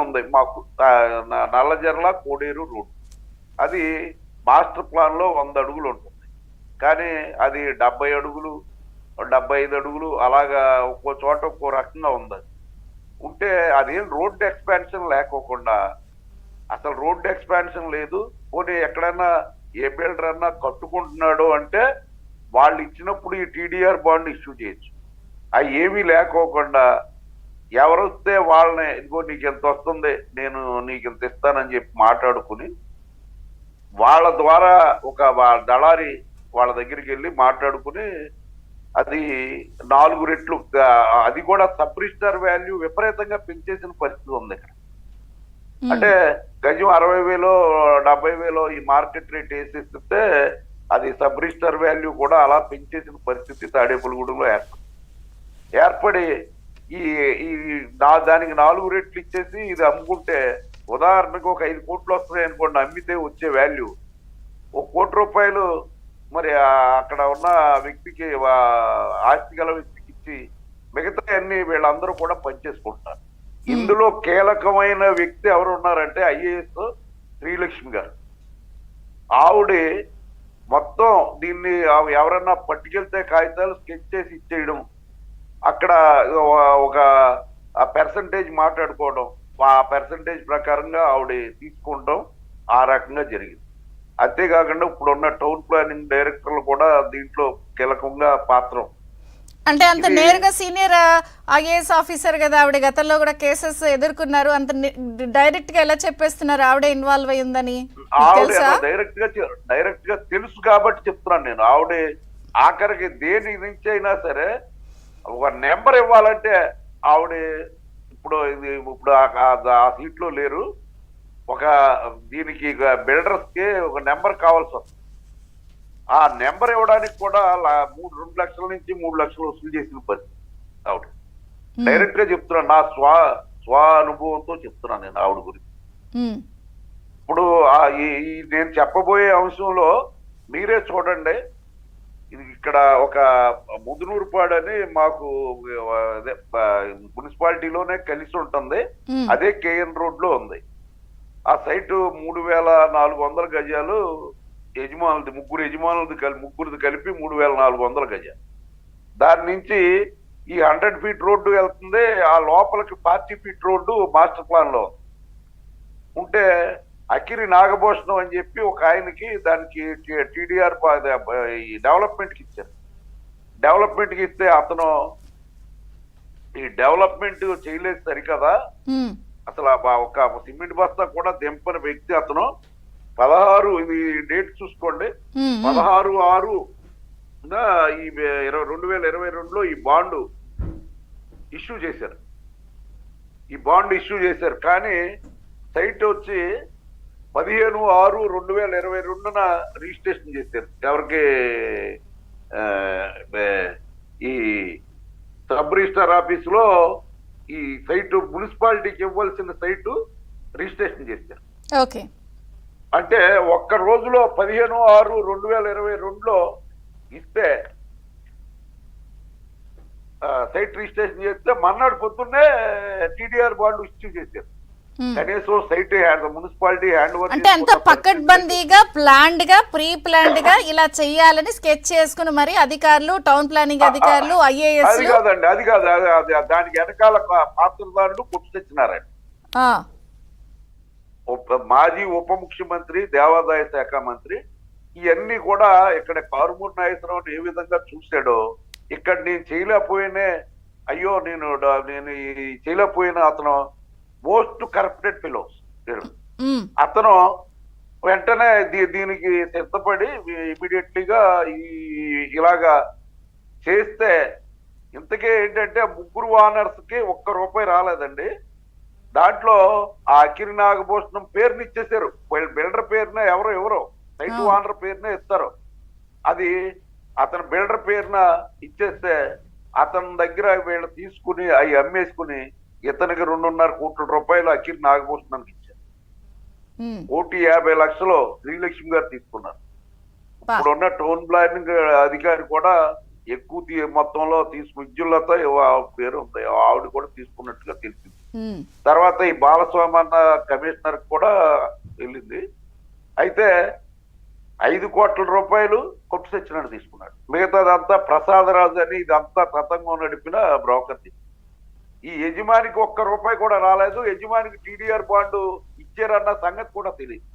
ఉంది మాకు నల్లజర్ల కోడేరు రోడ్. అది మాస్టర్ ప్లాన్ లో 100 అడుగులు ఉంటుంది, కానీ అది 70 అడుగులు 75 అడుగులు అలాగా ఒక్కో చోట ఒక్కో రకంగా ఉంది. ఉంటే అదేం రోడ్డు ఎక్స్పాన్షన్ లేకోకుండా, అసలు రోడ్డు ఎక్స్పాన్షన్ లేదు, పోనీ ఎక్కడైనా ఏ బిల్డర్ అన్నా కట్టుకుంటున్నాడు అంటే వాళ్ళు ఇచ్చినప్పుడు ఈ టీడీఆర్ బాండ్ ఇష్యూ చేయొచ్చు. అవి ఏమీ లేకోకుండా ఎవరొస్తే వాళ్ళని ఇదిగో నీకు ఎంత వస్తుంది, నేను నీకు ఇంత ఇస్తానని చెప్పి మాట్లాడుకుని వాళ్ళ ద్వారా ఒక దళారి వాళ్ళ దగ్గరికి వెళ్ళి మాట్లాడుకుని అది 4 రెట్లు, అది కూడా సబ్ రిజిస్టర్ వాల్యూ విపరీతంగా పెంచేసిన పరిస్థితి ఉంది ఇక్కడ. అంటే గజం 60,000 70,000 ఈ మార్కెట్ రేట్ వేసేస్తుంటే అది సబ్ రిజిస్టర్ వాల్యూ కూడా అలా పెంచేసిన పరిస్థితి తాడేపల్లిగూడెంలో ఏర్పడి ఈ దానికి 4 రెట్లు ఇచ్చేసి ఇది అమ్ముకుంటే ఉదాహరణకు ఒక 5 కోట్లు వస్తున్నాయి అనుకోండి, అమ్మితే వచ్చే వాల్యూ 1 కోటి రూపాయలు మరి అక్కడ ఉన్న వ్యక్తికి, ఆస్తి గల వ్యక్తికి ఇచ్చి మిగతా అన్ని వీళ్ళందరూ కూడా పనిచేసుకుంటున్నారు. ఇందులో కీలకమైన వ్యక్తి ఎవరు ఉన్నారంటే ఐఏఎస్ శ్రీలక్ష్మి గారు. ఆవిడ మొత్తం దీన్ని ఎవరన్నా పట్టుకెళ్తే కాగితాలు స్కెచ్ చేసి ఇచ్చేయడం, అక్కడ ఒక పర్సంటేజ్ మాట్లాడుకోవడం, ఆ పర్సంటేజ్ ప్రకారంగా ఆవిడ తీసుకుంటాం, ఆ రకంగా జరిగింది. అంతేకాకుండా ఇప్పుడున్న టౌన్ ప్లానింగ్ డైరెక్టర్లు కూడా దీంట్లో కీలకంగా పాత్ర. అంటే అంత నేరుగా సీనియర్ ఐఏఎస్ ఆఫీసర్ కదా ఆవిడ, గతంలో కూడా కేసెస్ ఎదుర్కొన్నారు, అంత డైరెక్ట్ గా ఎలా చెప్పేస్తున్నారు ఆవిడే ఇన్వాల్వ్ అయ్యిందని? డైరెక్ట్ గా తెలుసు కాబట్టి చెప్తున్నాను నేను. ఆవిడ ఆఖరికి దేని నుంచి అయినా సరే ఒక నెంబర్ ఇవ్వాలంటే ఆవిడ ఇప్పుడు ఆ సీట్ లో లేరు, ఒక దీనికి బిల్డర్స్ కి ఒక నెంబర్ కావాల్సి వస్తుంది. ఆ నెంబర్ ఇవ్వడానికి కూడా 2 లక్షల నుంచి 3 లక్షలు వసూలు చేసిన పరిస్థితి ఆవిడ. డైరెక్ట్ గా చెప్తున్నాను, నా స్వ అనుభవంతో చెప్తున్నాను నేను ఆవిడ గురించి. ఇప్పుడు నేను చెప్పబోయే అంశంలో మీరే చూడండి, ఇది ఇక్కడ ఒక ముదునూరుపాడు అని మాకు మున్సిపాలిటీలోనే కలిసి ఉంటుంది, అదే కేఎన్ రోడ్ లో ఉంది. ఆ సైట్ 3,400 గజాలు యజమానులది, ముగ్గురిది కలిపి 3,400 గజాలు. దాని నుంచి ఈ 100 ఫీట్ రోడ్డు వెళ్తుంది, ఆ లోపలికి 40 ఫీట్ రోడ్డు మాస్టర్ ప్లాన్ లో ఉంటే అకిరి నాగభూషణం అని చెప్పి ఒక ఆయనకి దానికి టీడీఆర్ డెవలప్మెంట్ కి ఇచ్చారు. డెవలప్మెంట్ కి ఇస్తే అతను ఈ డెవలప్మెంట్ చేయలేదు సరికదా, అసలు ఒక సిమెంట్ బస్తా కూడా దింపని వ్యక్తి అతను. 16 ఇది డేట్ చూసుకోండి, 16/6 ఈ 2022లో ఈ బాండ్ ఇష్యూ చేశారు. కానీ సైట్ వచ్చి 15/6/2022 రిజిస్ట్రేషన్ చేశారు. ఎవరికి? ఈ సబ్ రిజిస్టర్ ఆఫీస్ లో ఈ సైట్ మున్సిపాలిటీకి ఇవ్వాల్సిన సైటు రిజిస్ట్రేషన్ చేశారు. ఓకే, అంటే ఒక్క రోజులో 15/6/2022లో ఇస్తే సైట్ రిజిస్ట్రేషన్ చేస్తే మర్నాడు పొద్దున్నే టీడీఆర్ బాండ్ ఇష్యూ చేశారు. కనీసం సైట్ మున్సిపాలిటీ హ్యాండ్ ఓవర్ అంటే అంత పకడ్బందీగా ప్లాన్డ్ గా ప్రీ ప్లాన్డ్ గా ఇలా చెయ్యాలని స్కెచ్ చేసుకుని మరి అధికారులు, టౌన్ ప్లానింగ్ అధికారులు, ఐఏఎస్. అది కాదండి, అది కాదు, దానికి వెనకాల పాత్రదారులు కొట్టు తెచ్చినారండి. మాజీ ఉప ముఖ్యమంత్రి, దేవాదాయ శాఖ మంత్రి, ఇవన్నీ కూడా ఇక్కడ కారుమూరి నాగేశ్వరరావు ఏ విధంగా చూశాడో ఇక్కడ నేను చేయలేకపోయినే, అయ్యో నేను చేయలేకపోయిన అతను మోస్ట్ కరప్టెడ్ ఫెలోస్. అతను వెంటనే దీనికి సిద్ధపడి ఇమీడియట్లీగా ఇలాగా చేస్తే, ఇంతకే ఏంటంటే ముగ్గురు ఓనర్స్ కి ₹1 రాలేదండి. దాంట్లో ఆ అకిరి నాగభూషణం పేరుని ఇచ్చేసారు, బిల్డర్ పేరున ఎవరో సైట్ ఓనర్ పేరునే ఇస్తారు. అది అతను బిల్డర్ పేరున ఇచ్చేస్తే అతని దగ్గర వీళ్ళు తీసుకుని అవి అమ్మేసుకుని ఇతనికి ₹2.5 కోట్ల అకిరి నాగభూషణానికి ఇచ్చారు. 1,50,00,000 శ్రీలక్ష్మి గారు తీసుకున్నారు. ఇప్పుడున్న టౌన్ ప్లానింగ్ అధికారి కూడా ఎక్కువ మొత్తంలో విద్యుల్లతో పేరు ఉంది, ఆవిడ కూడా తీసుకున్నట్టుగా తెలిసింది. తర్వాత ఈ బాలస్వామి అన్న కమిషనర్ కూడా వెళ్ళింది. అయితే 5 కోట్ల రూపాయలు కొట్టు సచ్చినట్టు తీసుకున్నాడు. మిగతాదంతా ప్రసాదరాజు అని ఇదంతా తతంగం నడిపిన బ్రోకర్ది. ఈ యజమానికి ఒక్క రూపాయి కూడా రాలేదు. యజమానికి టీడీఆర్ బాండ్ ఇచ్చారన్న సంగతి కూడా తెలియదు.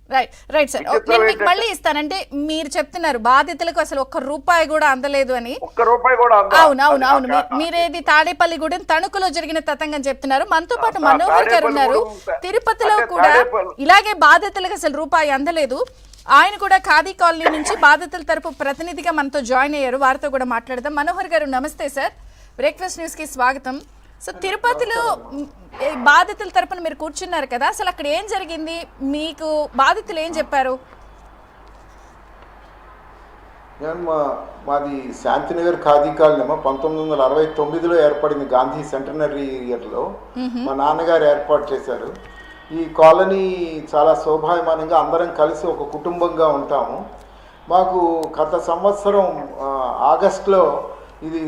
రైట్ సార్, నేను మీకు మళ్ళీ ఇస్తానంటే మీరు చెప్తున్నారు బాధితులకు అసలు ఒక్క రూపాయి కూడా అందలేదు అని. ఒక్క రూపాయి కూడా అవును మీరేది తాడేపల్లిగూడెం తణుకులో జరిగిన తతంగం చెప్తున్నారు. మనతో పాటు మనోహర్ గారు ఉన్నారు. తిరుపతిలో కూడా ఇలాగే బాధితులకు అసలు రూపాయి అందలేదు. ఆయన కూడా ఖాదీ కాలనీ నుంచి బాధితుల తరపు ప్రతినిధిగా మనతో జాయిన్ అయ్యారు. వారితో కూడా మాట్లాడదాం. మనోహర్ గారు నమస్తే సార్, బ్రేక్ఫాస్ట్ న్యూస్ కి స్వాగతం. సో తిరుపతిలో బాధితుల తరపున మీరు కూర్చున్నారు కదా, అసలు అక్కడ ఏం జరిగింది, మీకు బాధితులు ఏం చెప్పారు? మాది శాంతినగర్ ఖాదీ కాలనీ 1969లో ఏర్పడింది. గాంధీ సెంటనరీ ఇయర్లో మా నాన్నగారు ఏర్పాటు చేశారు. ఈ కాలనీ చాలా శోభాయమానంగా అందరం కలిసి ఒక కుటుంబంగా ఉంటాము. మాకు గత సంవత్సరం ఆగస్టులో ఇది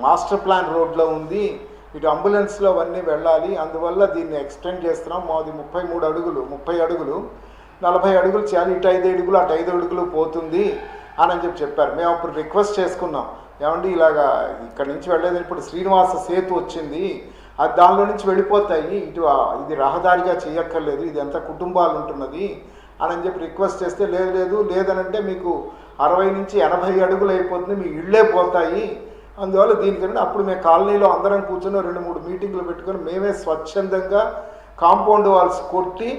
మాస్టర్ ప్లాన్ రోడ్లో ఉంది, ఇటు అంబులెన్స్లో అవన్నీ వెళ్ళాలి, అందువల్ల దీన్ని ఎక్స్టెండ్ చేస్తున్నాం. మాది 30 అడుగులు 40 అడుగులు చేయాలి, ఇటు 5 అడుగులు అటు 5 అడుగులు పోతుంది అని చెప్పారు. మేము అప్పుడు రిక్వెస్ట్ చేసుకున్నాం, ఏమండి ఇలాగా ఇక్కడ నుంచి వెళ్ళేది, ఇప్పుడు శ్రీనివాస సేతు వచ్చింది, అది దానిలో నుంచి వెళ్ళిపోతాయి, ఇటు ఇది రహదారిగా చేయక్కర్లేదు, ఇది ఎంత కుటుంబాలు ఉంటున్నది అని చెప్పి రిక్వెస్ట్ చేస్తే లేదనంటే మీకు 60 నుంచి 80 అడుగులు అయిపోతుంది, మీ ఇళ్ళే పోతాయి, అందువల్ల దీనికన్నా అప్పుడు మేము కాలనీలో అందరం కూర్చొని 2-3 మీటింగ్లు పెట్టుకొని మేమే స్వచ్ఛందంగా కాంపౌండ్ వాల్స్ కొట్టి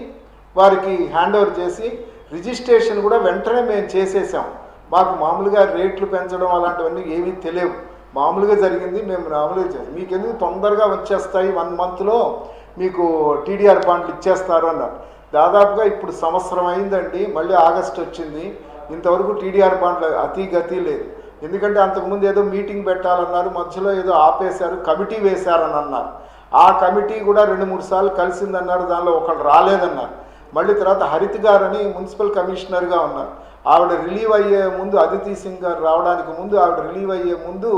వారికి హ్యాండ్ ఓవర్ చేసి రిజిస్ట్రేషన్ కూడా వెంటనే మేము చేసేసాం. మాకు మామూలుగా రేట్లు పెంచడం అలాంటివన్నీ ఏమీ తెలియవు, మామూలుగా జరిగింది. మేము మామూలుగా చేసాం. మీకు ఎందుకు తొందరగా వచ్చేస్తాయి, 1 మంత్లో మీకు టీడీఆర్ బాండ్లు ఇచ్చేస్తారు అన్నారు. దాదాపుగా ఇప్పుడు సంవత్సరం అయిందండి, మళ్ళీ ఆగస్ట్ వచ్చింది, ఇంతవరకు టీడీఆర్ బాండ్లు గతి లేదు. ఎందుకంటే అంతకుముందు ఏదో మీటింగ్ పెట్టాలన్నారు, మధ్యలో ఏదో ఆపేశారు, కమిటీ వేశారని అన్నారు. ఆ కమిటీ కూడా 2-3 సార్లు కలిసిందన్నారు, దానిలో ఒకళ్ళు రాలేదన్నారు. మళ్ళీ తర్వాత హరిత్ గారని మున్సిపల్ కమిషనర్గా ఉన్నారు, ఆవిడ రిలీవ్ అయ్యే ముందు, అదితి సింగ్ గారు రావడానికి ముందు ఆవిడ రిలీవ్ అయ్యే ముందు